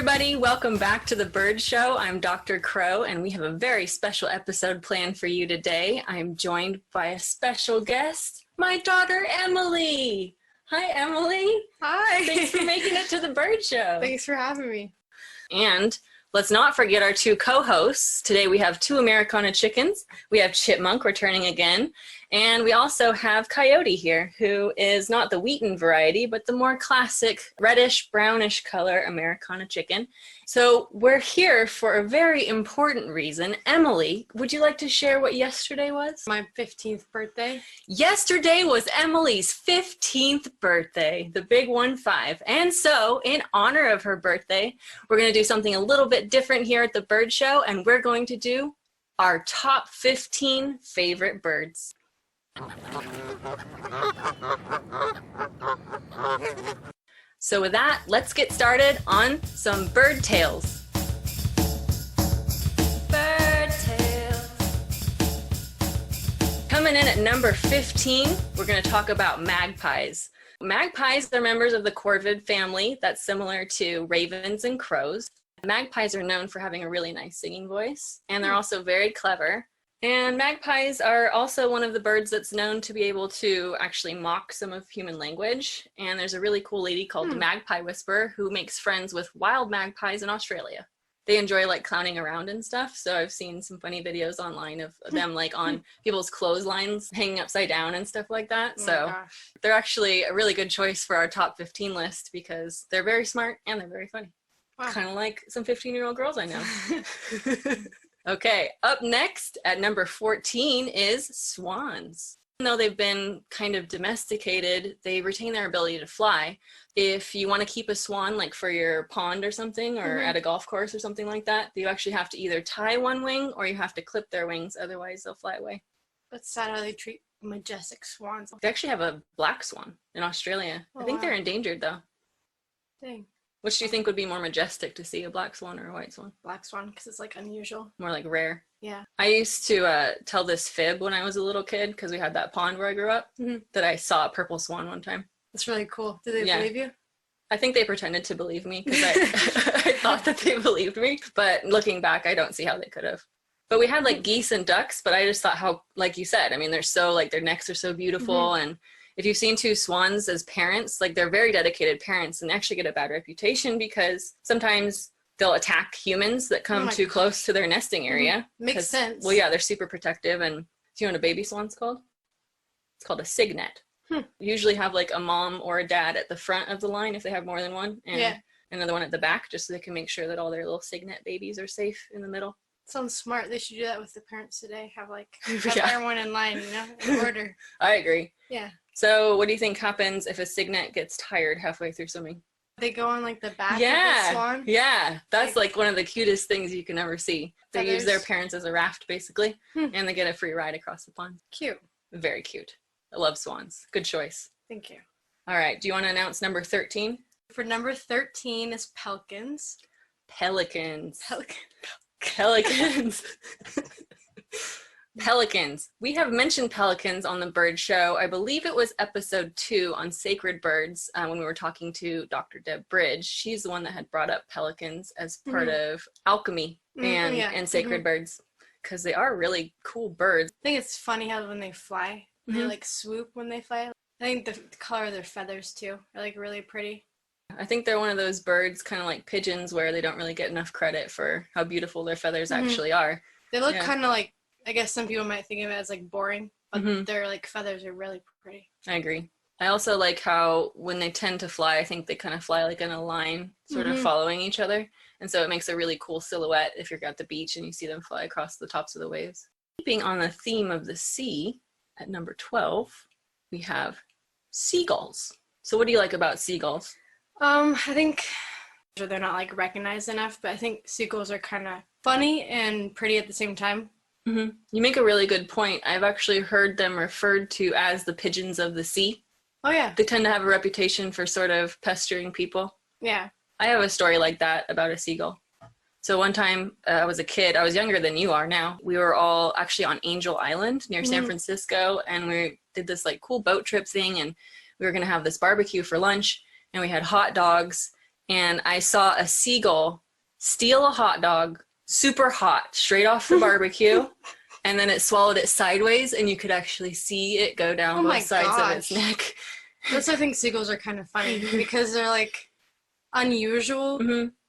everybody, welcome back to the Bird Show. I'm Dr. Crow and we have a very special episode planned for you today. I'm joined by a special guest, my daughter Emily. Hi Emily. Hi. Thanks for making it to the Bird Show. Thanks for having me. And let's not forget our two co-hosts. Today we have two Ameraucana chickens. We have Chipmunk returning again. And we also have Coyote here, who is not the Wheaten variety, but the more classic reddish, brownish color Ameraucana chicken. So we're here for a very important reason. Emily, would you like to share what yesterday was? My 15th birthday. Yesterday was Emily's 15th birthday, the big 1-5. And so, in honor of her birthday, we're going to do something a little bit different here at the Bird Show, and we're going to do our top 15 favorite birds. So with that, let's get started on some bird tales. Bird tales. Coming in at number 15, we're going to talk about magpies. Magpies are members of the corvid family that's similar to ravens and crows. Magpies are known for having a really nice singing voice, and they're also very clever. And magpies are also one of the birds that's known to be able to actually mock some of human language. And there's a really cool lady called the Magpie Whisperer who makes friends with wild magpies in Australia. They enjoy like clowning around and stuff. So I've seen some funny videos online of them like on people's clotheslines hanging upside down and stuff like that. So they're actually a really good choice for our top 15 list because they're very smart and they're very funny. Wow. Kind of like some 15-year-old girls I know. Okay, up next at number 14 is swans. Even though they've been kind of domesticated, they retain their ability to fly. If you want to keep a swan like for your pond or something, or at a golf course or something like that, you actually have to either tie one wing or you have to clip their wings, otherwise they'll fly away. That's sad how they treat majestic swans. They actually have a black swan in Australia. I think they're endangered though. Dang. Which do you think would be more majestic to see, a black swan or a white swan? Black swan, because it's like unusual. More like rare. Yeah. I used to tell this fib when I was a little kid, because we had that pond where I grew up, that I saw a purple swan one time. That's really cool. Did they believe you? I think they pretended to believe me, because I thought that they believed me. But looking back, I don't see how they could have. But we had like geese and ducks, but I just thought how, like you said, I mean, they're so, like, their necks are so beautiful, and if you've seen two swans as parents, like they're very dedicated parents and actually get a bad reputation because sometimes they'll attack humans that come too close to their nesting area. Makes sense. Well, yeah, they're super protective. And do you know what a baby swan's called? It's called a cygnet. Usually have like a mom or a dad at the front of the line if they have more than one, and another one at the back just so they can make sure that all their little cygnet babies are safe in the middle. Sounds smart. They should do that with the parents today. Have everyone in line, you know, in order. I agree. Yeah. So what do you think happens if a cygnet gets tired halfway through swimming? They go on like the back of the swan? Yeah. That's like one of the cutest things you can ever see. They use their parents as a raft basically, and they get a free ride across the pond. Cute. Very cute. I love swans. Good choice. Thank you. All right. Do you want to announce number 13? For number 13 is pelicans. Pelicans. Pelicans. Pelicans. We have mentioned pelicans on the Bird Show. I believe it was episode 2 on sacred birds when we were talking to Dr. Deb Bridge. She's the one that had brought up pelicans as part of alchemy and sacred birds because they are really cool birds. I think it's funny how when they fly, they like swoop when they fly. I think the color of their feathers too are like really pretty. I think they're one of those birds kind of like pigeons where they don't really get enough credit for how beautiful their feathers actually are. They look kind of like, I guess some people might think of it as like boring, but their like feathers are really pretty. I agree. I also like how when they tend to fly, I think they kind of fly like in a line, sort of following each other. And so it makes a really cool silhouette if you're at the beach and you see them fly across the tops of the waves. Keeping on the theme of the sea, at number 12, we have seagulls. So what do you like about seagulls? I think they're not like recognized enough, but I think seagulls are kind of funny and pretty at the same time. You make a really good point. I've actually heard them referred to as the pigeons of the sea. Oh, yeah. They tend to have a reputation for sort of pestering people. Yeah. I have a story like that about a seagull. So one time I was a kid, I was younger than you are now. We were all actually on Angel Island near San Francisco, and we did this like cool boat trip thing, and we were going to have this barbecue for lunch, and we had hot dogs and I saw a seagull steal a hot dog, super hot, straight off the barbecue, and then it swallowed it sideways, and you could actually see it go down both sides of its neck. That's why I think seagulls are kind of funny, because they're like unusual,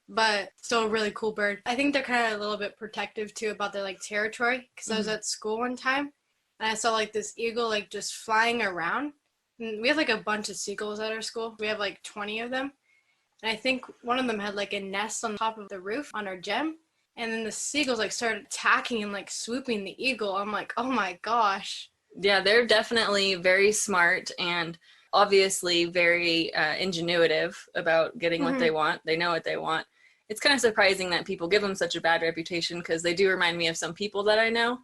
but still a really cool bird. I think they're kind of a little bit protective too about their like territory, because I was at school one time and I saw like this eagle like just flying around. And we have like a bunch of seagulls at our school. We have like 20 of them. And I think one of them had like a nest on top of the roof on our gym. And then the seagulls like started attacking and like swooping the eagle. I'm like, oh my gosh. Yeah, they're definitely very smart and obviously very ingenuitive about getting what they want. They know what they want. It's kind of surprising that people give them such a bad reputation, because they do remind me of some people that I know.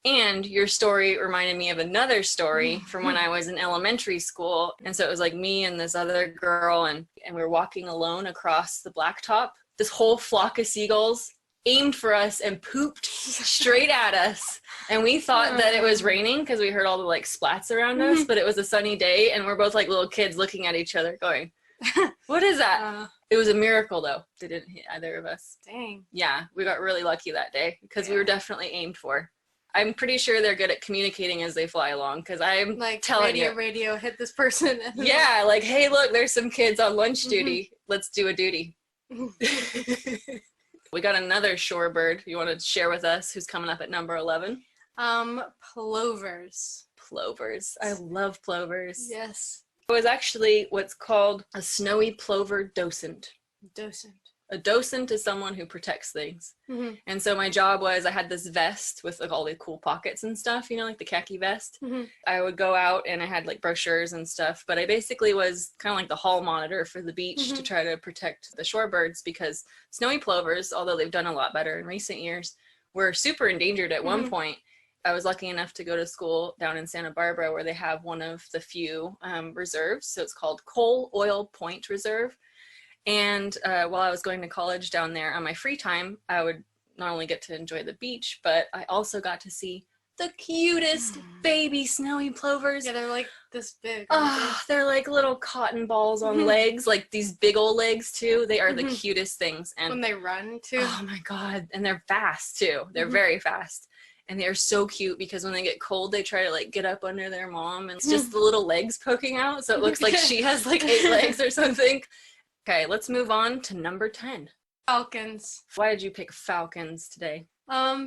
And your story reminded me of another story from when I was in elementary school. And so it was like me and this other girl, and we were walking alone across the blacktop. This whole flock of seagulls aimed for us and pooped straight at us. And we thought that it was raining because we heard all the like splats around us, but it was a sunny day, and we're both like little kids looking at each other going, what is that? It was a miracle though. They didn't hit either of us. Dang. Yeah, we got really lucky that day because we were definitely aimed for. I'm pretty sure they're good at communicating as they fly along, because I'm like telling radio, hit this person. Yeah, like, hey, look, there's some kids on lunch duty. Let's do a duty. We got another shorebird you want to share with us who's coming up at number 11. Plovers. Plovers. I love plovers. Yes. It was actually what's called a snowy plover docent. Docent. A docent is someone who protects things. And so my job was, I had this vest with like all the cool pockets and stuff, you know, like the khaki vest. I would go out and I had like brochures and stuff, but I basically was kind of like the hall monitor for the beach to try to protect the shorebirds, because snowy plovers, although they've done a lot better in recent years, were super endangered at one point. I was lucky enough to go to school down in Santa Barbara, where they have one of the few reserves. So it's called Coal Oil Point Reserve. And while I was going to college down there, on my free time, I would not only get to enjoy the beach, but I also got to see the cutest baby snowy plovers. Yeah, they're like this big. Oh, they're like little cotton balls on legs, like these big old legs too. They are the cutest things. And when they run too. Oh my God. And they're fast too. They're very fast. And they're so cute, because when they get cold, they try to like get up under their mom, and it's just the little legs poking out. So it looks like she has like 8 legs or something. Okay, let's move on to number 10. Falcons. Why did you pick falcons today?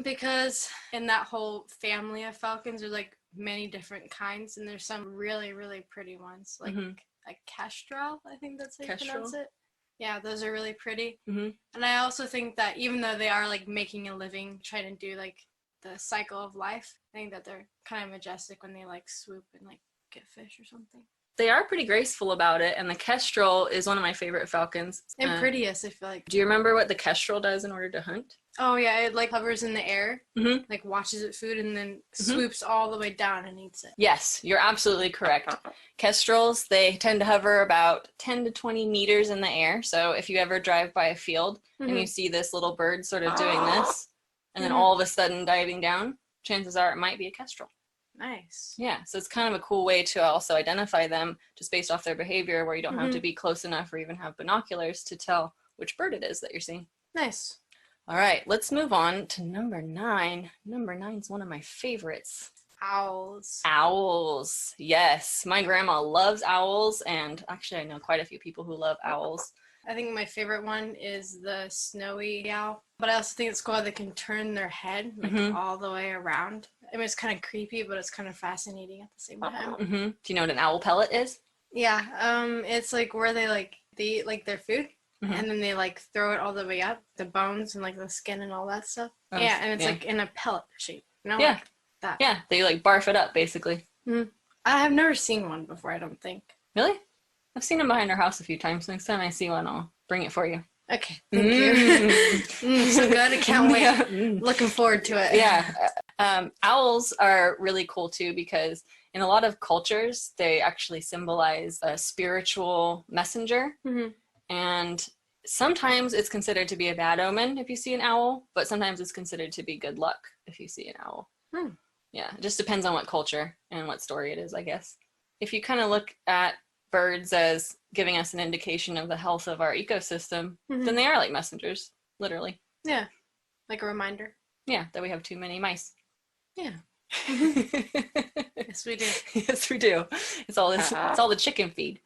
Because in that whole family of falcons, there's like many different kinds, and there's some really, really pretty ones, like a Kestrel, I think that's how you pronounce it. Yeah, those are really pretty. And I also think that even though they are like making a living, trying to do like the cycle of life, I think that they're kind of majestic when they like swoop and like get fish or something. They are pretty graceful about it, and the Kestrel is one of my favorite falcons. And prettiest, I feel like. Do you remember what the Kestrel does in order to hunt? Oh yeah, it like hovers in the air, like watches its food, and then swoops all the way down and eats it. Yes, you're absolutely correct. Kestrels, they tend to hover about 10 to 20 meters in the air. So if you ever drive by a field and you see this little bird sort of doing this, and then all of a sudden diving down, chances are it might be a Kestrel. Nice. Yeah, so it's kind of a cool way to also identify them just based off their behavior, where you don't have to be close enough or even have binoculars to tell which bird it is that you're seeing. Nice. All right, let's move on to number 9. Number 9 is one of my favorites. Owls. Owls. Yes, my grandma loves owls, and actually I know quite a few people who love owls. I think my favorite one is the snowy owl, but I also think it's cool how they can turn their head like all the way around. I mean, it's kind of creepy, but it's kind of fascinating at the same time. Do you know what an owl pellet is? Yeah, it's like where they eat like their food, and then they like throw it all the way up, the bones and like the skin and all that stuff. Yeah, and it's like in a pellet shape. You know, like that. Yeah, they like barf it up basically. I have never seen one before, I don't think. Really? I've seen them behind our house a few times. Next time I see one, I'll bring it for you. Okay, thank you. So good, I can't wait. Looking forward to it. Yeah. Owls are really cool too, because in a lot of cultures, they actually symbolize a spiritual messenger. And sometimes it's considered to be a bad omen if you see an owl, but sometimes it's considered to be good luck if you see an owl. Yeah, it just depends on what culture and what story it is, I guess. If you kind of look at birds as giving us an indication of the health of our ecosystem, then they are like messengers, literally. Yeah, like a reminder. Yeah, that we have too many mice. Yeah. Yes, we do. Yes, we do. It's all the chicken feed.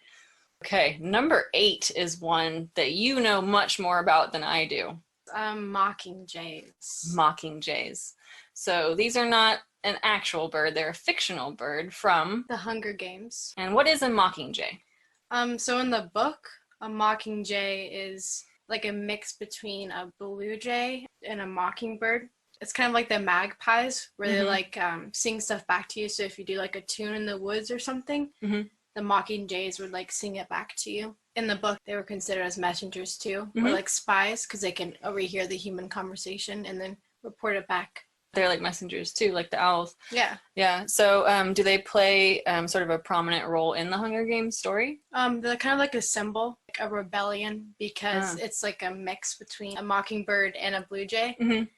Okay, number 8 is one that you know much more about than I do. Mockingjays. Mockingjays. So these are not an actual bird, they're a fictional bird from The Hunger Games. And what is a mockingjay? So in the book, a mockingjay is like a mix between a blue jay and a mockingbird. It's kind of like the magpies, where they like sing stuff back to you. So if you do like a tune in the woods or something, the mockingjays would like sing it back to you. In the book, they were considered as messengers too, or like spies, because they can overhear the human conversation and then report it back. They're like messengers too, like the owls. Yeah. Yeah. So do they play sort of a prominent role in the Hunger Games story? They're kind of like a symbol, like a rebellion, because it's like a mix between a mockingbird and a blue jay.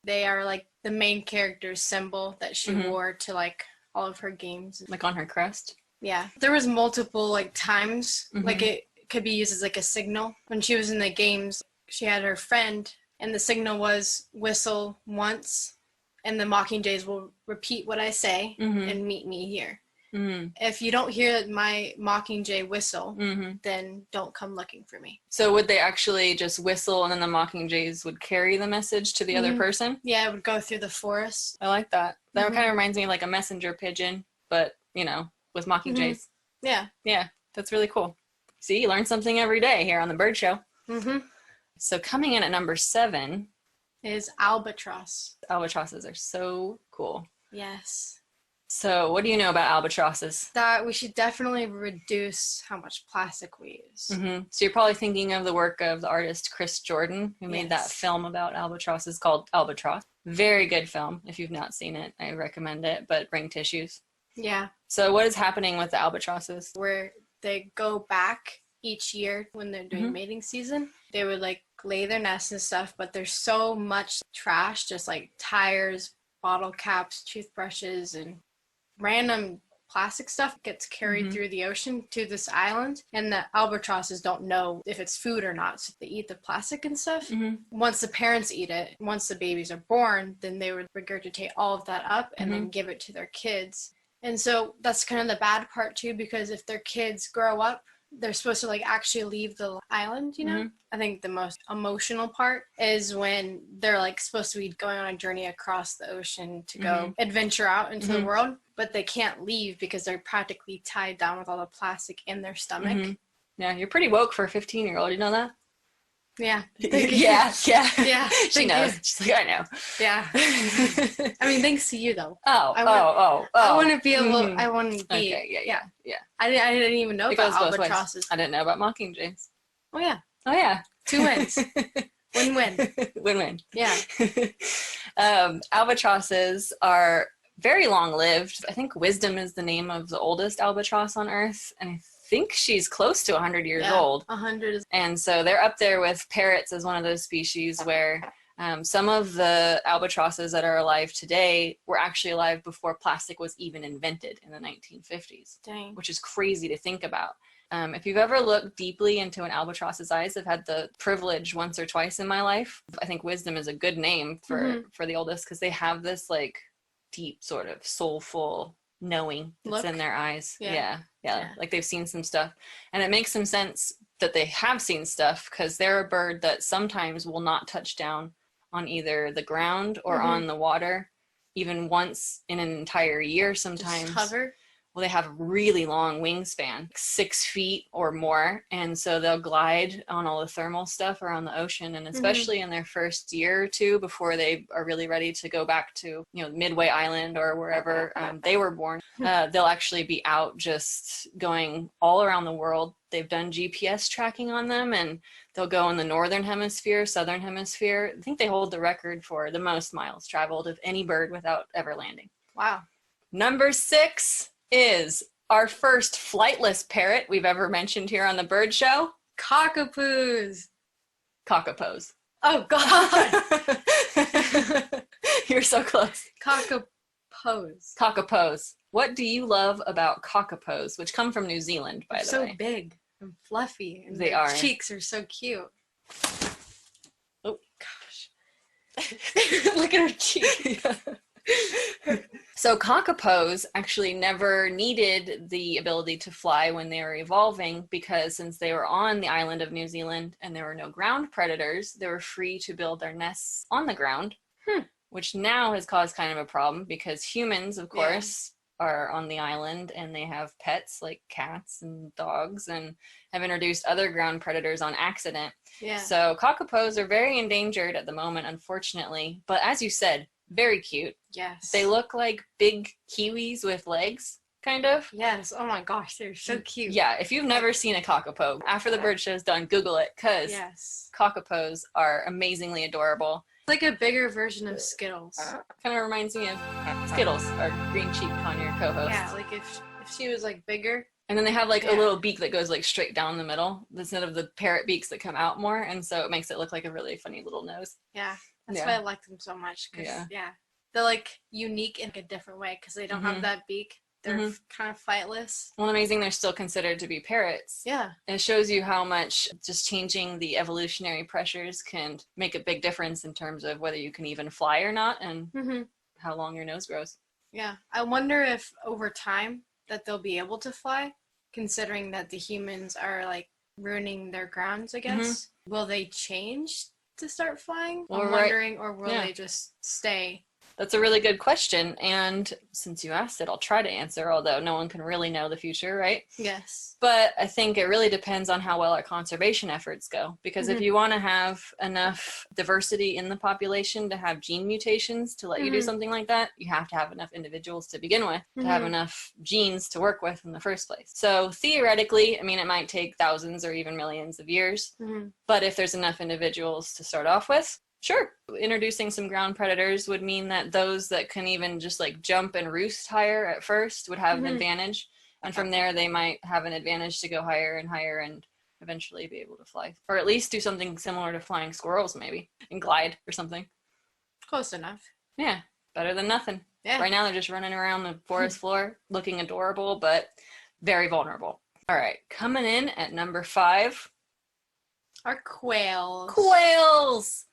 They are like the main character's symbol that she wore to like all of her games. Like on her crest? Yeah. There was multiple like times, like it could be used as like a signal. When she was in the games, she had her friend, and the signal was whistle once, and the mockingjays will repeat what I say and meet me here. If you don't hear my mockingjay whistle, then don't come looking for me. So would they actually just whistle and then the mockingjays would carry the message to the other person? Yeah, it would go through the forest. I like that. That kind of reminds me of like a messenger pigeon, but, you know, with mockingjays. Yeah. Yeah, that's really cool. See, you learn something every day here on the Bird Show. So coming in at number 7 is albatross. Albatrosses are so cool. Yes. So what do you know about albatrosses? That we should definitely reduce how much plastic we use. So you're probably thinking of the work of the artist Chris Jordan, who made that film about albatrosses called Albatross. Very good film. If you've not seen it, I recommend it, but bring tissues. Yeah. So what is happening with the albatrosses? Where they go back each year when they're doing mating season, they would like lay their nests and stuff, but there's so much trash, just like tires, bottle caps, toothbrushes, and random plastic stuff gets carried through the ocean to this island, and the albatrosses don't know if it's food or not, so they eat the plastic and stuff. Once the parents eat it, once the babies are born, then they would regurgitate all of that up and then give it to their kids. And so that's kind of the bad part too, because if their kids grow up, they're supposed to like actually leave the island, you know? I think the most emotional part is when they're like supposed to be going on a journey across the ocean to go adventure out into the world, but they can't leave because they're practically tied down with all the plastic in their stomach. Yeah, you're pretty woke for a 15-year-old, you know that? Yeah. Yeah. She knows. You. She's like, I know. Yeah. I mean, thanks to you though. I want to be able. I want to be. Okay. Yeah. I didn't even know about albatrosses. I didn't know about mockingjays. Oh yeah. 2 wins. Win-win. Win-win. Yeah. Albatrosses are very long-lived. I think Wisdom is the name of the oldest albatross on Earth, and I think she's close to 100 years old. 100. And so they're up there with parrots as one of those species where some of the albatrosses that are alive today were actually alive before plastic was even invented in the 1950s. Dang. Which is crazy to think about. If you've ever looked deeply into an albatross's eyes, I've had the privilege once or twice in my life. I think Wisdom is a good name for the oldest, because they have this like deep sort of soulful knowing that's in their eyes. Yeah. Like they've seen some stuff, and it makes some sense that they have seen stuff, because they're a bird that sometimes will not touch down on either the ground or on the water, even once in an entire year sometimes. Just hover. Well, they have a really long wingspan, 6 feet or more, and so they'll glide on all the thermal stuff around the ocean, and especially in their first year or two before they are really ready to go back to, you know, Midway Island or wherever they were born, they'll actually be out just going all around the world. They've done GPS tracking on them, and they'll go in the northern hemisphere, southern hemisphere. I think they hold the record for the most miles traveled of any bird without ever landing. Wow. Number 6 is our first flightless parrot we've ever mentioned here on the Bird Show. Cockapoos. Cockapos. Oh, God. You're so close. Cockapoo. Cockapoos. Cockapoos. What do you love about cockapoos, which come from New Zealand, by the way? So big and fluffy, and They their are. cheeks are so cute. Oh, Gosh. Look at her cheek. So cockapoos actually never needed the ability to fly when they were evolving, because since they were on the island of New Zealand and there were no ground predators, they were free to build their nests on the ground, which now has caused kind of a problem because humans, of course, are on the island and they have pets like cats and dogs and have introduced other ground predators on accident. Yeah. So cockapoos are very endangered at the moment, unfortunately. But as you said, very cute. Yes. They look like big kiwis with legs, kind of. Yes. Oh my gosh, they're so cute. Yeah, if you've never seen a cockapoo, after the bird show's done, Google it, because cockapoos are amazingly adorable. It's like a bigger version of Skittles. Kind of reminds me of Skittles, our green sheep Conure co-host. Yeah, like if she was like bigger. And then they have like a little beak that goes like straight down the middle instead of the parrot beaks that come out more, and so it makes it look like a really funny little nose. Yeah. That's why I like them so much. Cause, they're like unique in a different way because they don't have that beak. They're kind of flightless. Well, amazing they're still considered to be parrots. Yeah. It shows you how much just changing the evolutionary pressures can make a big difference in terms of whether you can even fly or not and how long your nose grows. Yeah. I wonder if over time that they'll be able to fly, considering that the humans are like ruining their grounds, I guess. Will they change to start flying? I'm wondering, or will they just stay? That's a really good question, and since you asked it, I'll try to answer, although no one can really know the future, right? Yes. But I think it really depends on how well our conservation efforts go, because if you want to have enough diversity in the population to have gene mutations to let you do something like that, you have to have enough individuals to begin with, to have enough genes to work with in the first place. So theoretically, I mean, it might take thousands or even millions of years, but if there's enough individuals to start off with, sure. Introducing some ground predators would mean that those that can even just like jump and roost higher at first would have an advantage. And from there, they might have an advantage to go higher and higher and eventually be able to fly. Or at least do something similar to flying squirrels, maybe. And glide or something. Close enough. Yeah. Better than nothing. Yeah. Right now, they're just running around the forest floor looking adorable, but very vulnerable. All right. Coming in at number 5. Are quails. Quails!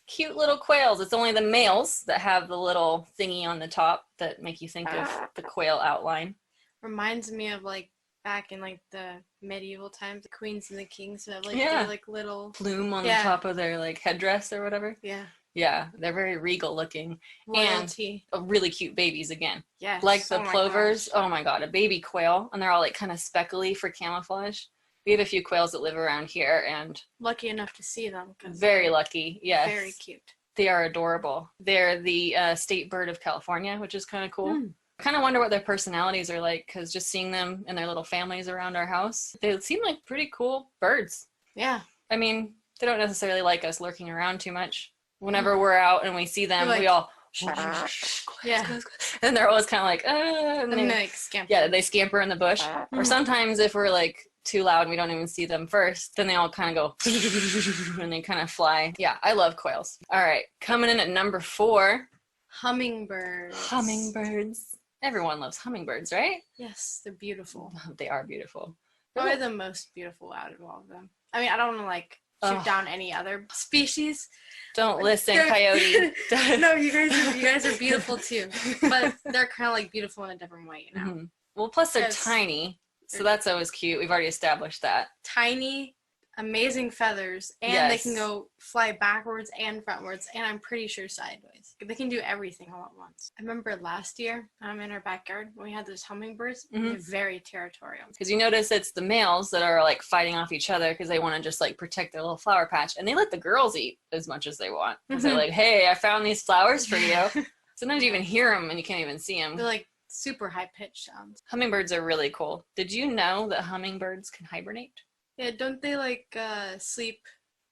Cute little quails. It's only the males that have the little thingy on the top that make you think of the quail outline. Reminds me of like back in like the medieval times, the queens and the kings who have like their like little plume on the top of their like headdress or whatever. Yeah. Yeah, they're very regal looking. Royalty. And really cute babies again. Yes. Like the plovers. Oh my god, a baby quail. And they're all like kind of speckly for camouflage. We have a few quails that live around here, and lucky enough to see them. Very lucky, yes. Very cute. They are adorable. They're the state bird of California, which is kind of cool. Kind of wonder what their personalities are like, because just seeing them and their little families around our house, they seem like pretty cool birds. Yeah. I mean, they don't necessarily like us lurking around too much. Whenever we're out and we see them, we all and they're always kind of like, and they like scamper. Yeah, they scamper in the bush. Or sometimes if we're like too loud and we don't even see them first, then they all kind of go and they kind of fly. Yeah, I love quails. All right, coming in at number 4. Hummingbirds. Hummingbirds. Everyone loves hummingbirds, right? Yes, they're beautiful. They are beautiful. Probably the most beautiful out of all of them. I mean, I don't want to like shoot down any other species. Don't listen, Coyote. No, you guys are beautiful too. But they're kind of like beautiful in a different way, you know. Well, plus they're tiny, so that's always cute. We've already established that. Tiny, amazing feathers, and they can go fly backwards and frontwards, and I'm pretty sure sideways. They can do everything all at once. I remember last year, in our backyard, when we had those hummingbirds, they're very territorial. Because you notice it's the males that are like fighting off each other because they want to just like protect their little flower patch, and they let the girls eat as much as they want. They're like, hey, I found these flowers for you. Sometimes you even hear them and you can't even see them. They're like super high-pitched sounds. Hummingbirds are really cool. Did you know that hummingbirds can hibernate? Yeah, don't they like sleep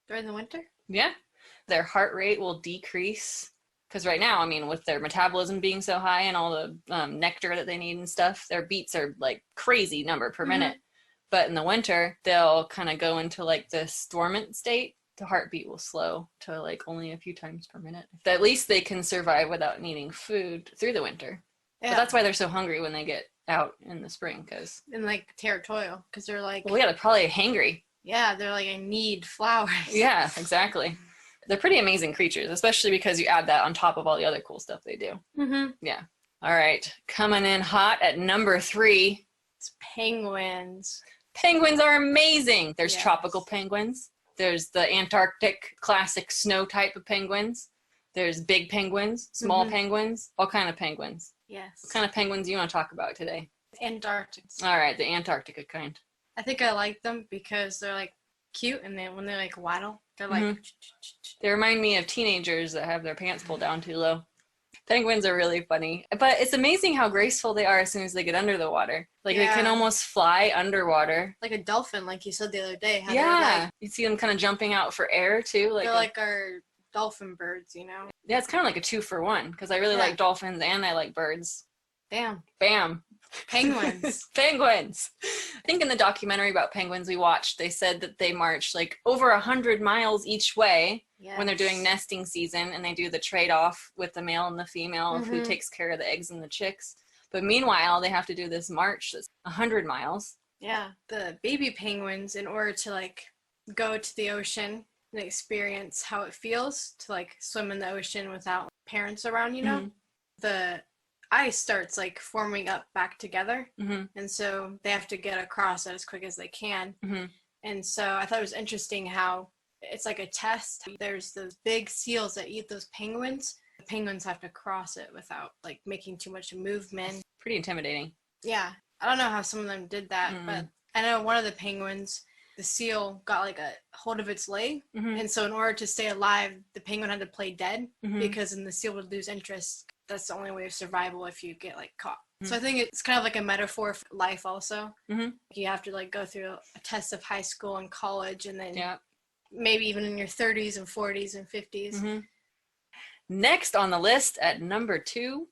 during the winter? Yeah. Their heart rate will decrease because right now, I mean, with their metabolism being so high and all the nectar that they need and stuff, their beats are like crazy number per minute. But in the winter, they'll kind of go into like this dormant state. The heartbeat will slow to like only a few times per minute. At least they can survive without needing food through the winter. Yeah. But that's why they're so hungry when they get out in the spring, because... And like territorial, because they're like... Well, yeah, they're probably hangry. Yeah, they're like, I need flowers. Yeah, exactly. They're pretty amazing creatures, especially because you add that on top of all the other cool stuff they do. Mm-hmm. Yeah. All right. Coming in hot at number 3. It's penguins. Penguins are amazing. There's Yes. tropical penguins. There's the Antarctic classic snow type of penguins. There's big penguins, small penguins, all kind of penguins. Yes. What kind of penguins do you want to talk about today? Antarctic. All right, the Antarctica kind. I think I like them because they're like cute, and then when they like waddle, they're like... They remind me of teenagers that have their pants pulled down too low. Penguins are really funny, but it's amazing how graceful they are as soon as they get under the water. Like they can almost fly underwater. Like a dolphin, like you said the other day. How Yeah, like, you see them kind of jumping out for air too. Like they're like our dolphin birds, you know? Yeah, it's kind of like a 2-for-1 because I really like dolphins and I like birds. Damn. Bam. Penguins. Penguins. I think in the documentary about penguins we watched, they said that they march like over 100 miles each way when they're doing nesting season, and they do the trade-off with the male and the female of who takes care of the eggs and the chicks. But meanwhile, they have to do this march that's 100 miles. Yeah. The baby penguins, in order to like go to the ocean and experience how it feels to like swim in the ocean without parents around, you know, the ice starts like forming up back together, and so they have to get across it as quick as they can. And so I thought it was interesting how it's like a test. There's those big seals that eat those penguins. The penguins have to cross it without like making too much movement. Pretty intimidating. Yeah, I don't know how some of them did that, but I know one of the penguins, the seal got like a hold of its leg, and so in order to stay alive, the penguin had to play dead, because then the seal would lose interest. That's the only way of survival if you get like caught. So I think it's kind of like a metaphor for life also. You have to like go through a test of high school and college, and then maybe even in your 30s and 40s and 50s. Next on the list at number 2,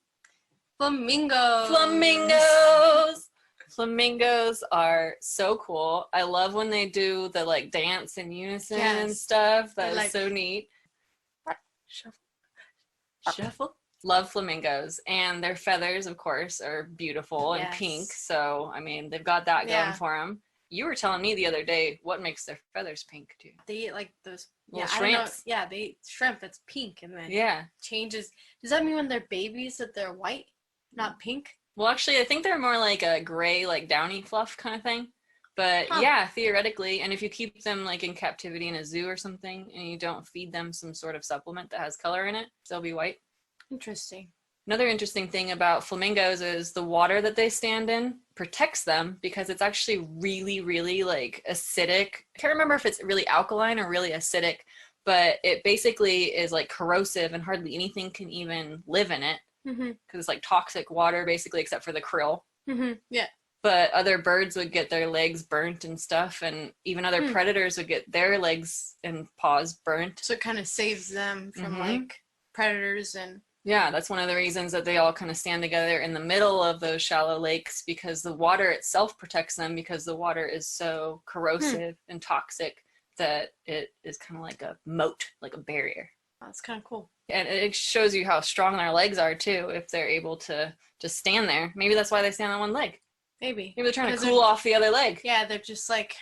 Flamingos. Flamingos. Flamingos are so cool. I love when they do the like dance in unison and stuff. That is like, so neat. Shuffle. Shuffle. Love flamingos, and their feathers, of course, are beautiful and pink. So, I mean, they've got that going for them. You were telling me the other day what makes their feathers pink too. They eat like those little shrimps. Yeah, they eat shrimp that's pink, and then changes. Does that mean when they're babies that they're white, not pink? Well, actually, I think they're more like a gray, like downy fluff kind of thing. But yeah, theoretically, and if you keep them like in captivity in a zoo or something, and you don't feed them some sort of supplement that has color in it, they'll be white. Interesting. Another interesting thing about flamingos is the water that they stand in protects them because it's actually really, really like acidic. I can't remember if it's really alkaline or really acidic, but it basically is like corrosive and hardly anything can even live in it because it's like toxic water basically, except for the krill. Yeah. But other birds would get their legs burnt and stuff, and even other predators would get their legs and paws burnt. So it kind of saves them from like predators and... Yeah, that's one of the reasons that they all kind of stand together in the middle of those shallow lakes, because the water itself protects them, because the water is so corrosive and toxic that it is kind of like a moat, like a barrier. That's kind of cool. And it shows you how strong their legs are too, if they're able to just stand there. Maybe that's why they stand on one leg. Maybe they're trying to cool off the other leg. Yeah, they're just like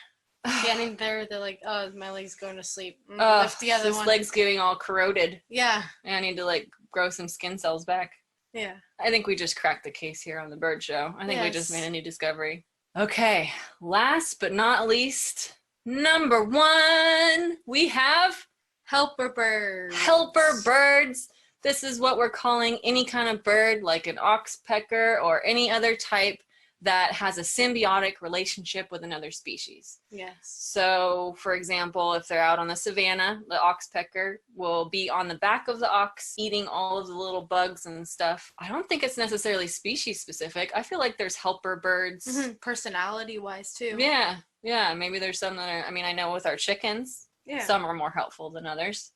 standing there. They're like, oh, my leg's going to sleep. Lift the other this one. leg's getting all corroded. Yeah. And I need to like grow some skin cells back. Yeah. I think we just cracked the case here on the bird show. I think we just made a new discovery. Okay, last but not least, number 1, we have helper birds. Helper birds. This is what we're calling any kind of bird, like an oxpecker or any other type that has a symbiotic relationship with another species. Yes. So, for example, if they're out on the savannah, the oxpecker will be on the back of the ox eating all of the little bugs and stuff. I don't think it's necessarily species specific. I feel like there's helper birds. Personality-wise, too. Yeah. Yeah, maybe there's some that are, I mean, I know with our chickens, some are more helpful than others.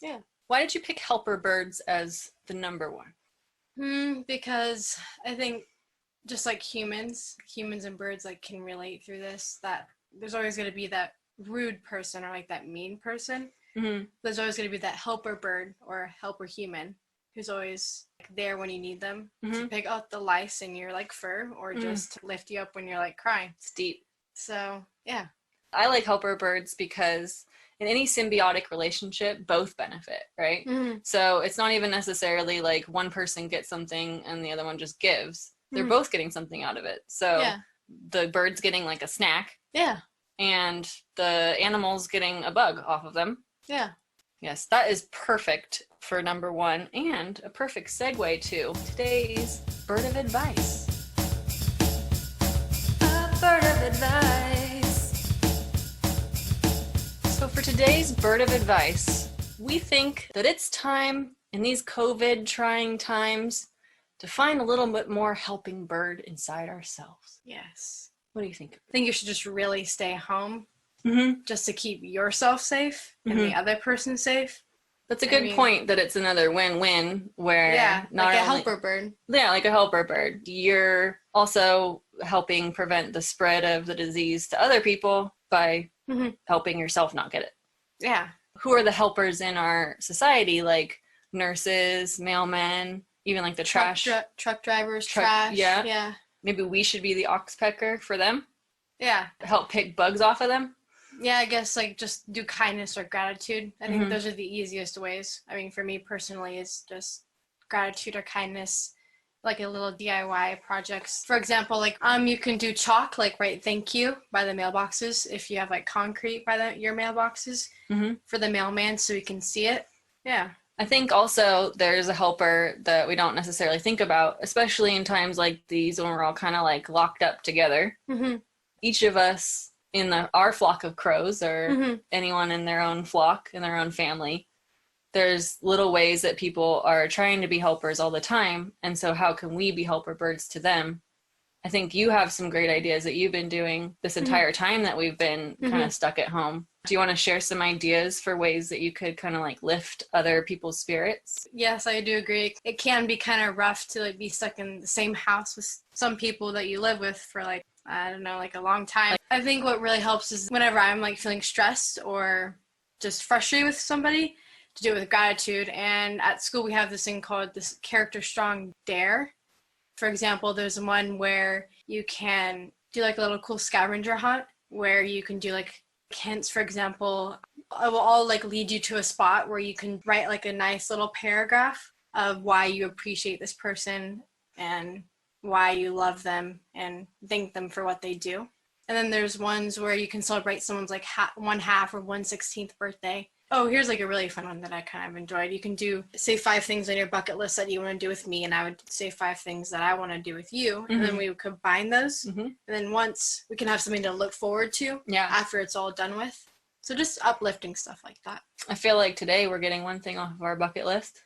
Yeah. Why did you pick helper birds as the number 1? Because I think just like humans and birds like can relate through this, that there's always going to be that rude person or like that mean person. There's always going to be that helper bird or helper human who's always like, there when you need them to pick out the lice in your like fur or just to lift you up when you're like crying. It's deep. So, yeah. I like helper birds because in any symbiotic relationship, both benefit, right? So it's not even necessarily like one person gets something and the other one just gives. They're both getting something out of it. So the bird's getting like a snack. Yeah. And the animal's getting a bug off of them. Yeah. Yes, that is perfect for number 1 and a perfect segue to today's bird of advice. A bird of advice. So for today's bird of advice, we think that it's time in these COVID trying times to find a little bit more helping bird inside ourselves. Yes. What do you think? I think you should just really stay home just to keep yourself safe and the other person safe. That's a good point that it's another win-win where not like a helper bird. Yeah, like a helper bird. You're also helping prevent the spread of the disease to other people by helping yourself not get it. Yeah. Who are the helpers in our society? Like nurses, mailmen, even like the trash. Truck drivers, trash. Yeah. Yeah. Maybe we should be the oxpecker for them. Yeah. Help pick bugs off of them. Yeah, I guess like just do kindness or gratitude. I think those are the easiest ways. I mean, for me personally, it's just gratitude or kindness, like a little DIY projects. For example, like you can do chalk, like write thank you by the mailboxes if you have like concrete by your mailboxes for the mailman so you can see it. Yeah. I think also there's a helper that we don't necessarily think about, especially in times like these when we're all kind of like locked up together. Each of us in our flock of crows or anyone in their own flock, in their own family, there's little ways that people are trying to be helpers all the time. And so how can we be helper birds to them? I think you have some great ideas that you've been doing this entire time that we've been kind of stuck at home. Do you want to share some ideas for ways that you could kind of like lift other people's spirits? Yes, I do agree. It can be kind of rough to like be stuck in the same house with some people that you live with for like, I don't know, like a long time. I think what really helps is whenever I'm like feeling stressed or just frustrated with somebody, to do it with gratitude. And at school we have this thing called this Character Strong Dare. For example, there's one where you can do like a little cool scavenger hunt where you can do like hints. For example, it will all like lead you to a spot where you can write like a nice little paragraph of why you appreciate this person and why you love them and thank them for what they do. And then there's ones where you can celebrate someone's like 1/2 or 1/16th birthday. Oh, here's like a really fun one that I kind of enjoyed. You can say 5 things on your bucket list that you want to do with me, and I would say 5 things that I want to do with you, and then we would combine those. And then once we can have something to look forward to after it's all done with. So just uplifting stuff like that. I feel like today we're getting one thing off of our bucket list.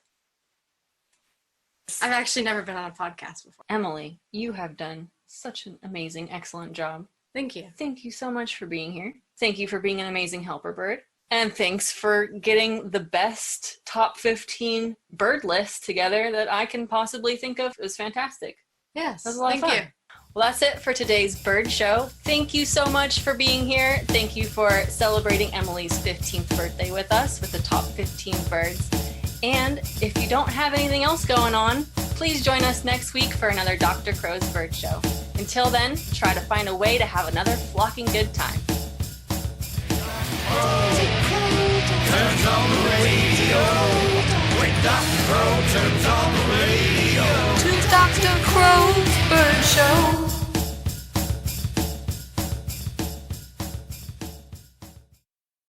I've actually never been on a podcast before. Emily, you have done such an amazing, excellent job. Thank you. Thank you so much for being here. Thank you for being an amazing helper bird. And thanks for getting the best top 15 bird list together that I can possibly think of. It was fantastic. Yes, that was a lot of fun. Thank you. Well, that's it for today's bird show. Thank you so much for being here. Thank you for celebrating Emily's 15th birthday with us with the top 15 birds. And if you don't have anything else going on, please join us next week for another Dr. Crow's Bird Show. Until then, try to find a way to have another flocking good time. Turns on the radio. When Dr. Crow turns on the radio. To Dr. Crow's Bird Show.